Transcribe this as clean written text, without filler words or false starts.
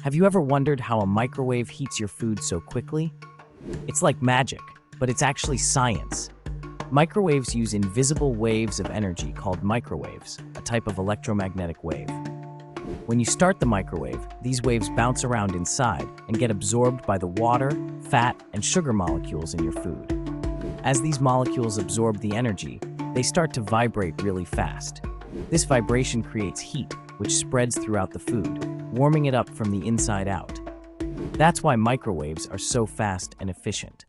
Have you ever wondered how a microwave heats your food so quickly? It's like magic, but it's actually science. Microwaves use invisible waves of energy called microwaves, a type of electromagnetic wave. When you start the microwave, these waves bounce around inside and get absorbed by the water, fat, and sugar molecules in your food. As these molecules absorb the energy, they start to vibrate really fast. This vibration creates heat, which spreads throughout the food, warming it up from the inside out. That's why microwaves are so fast and efficient.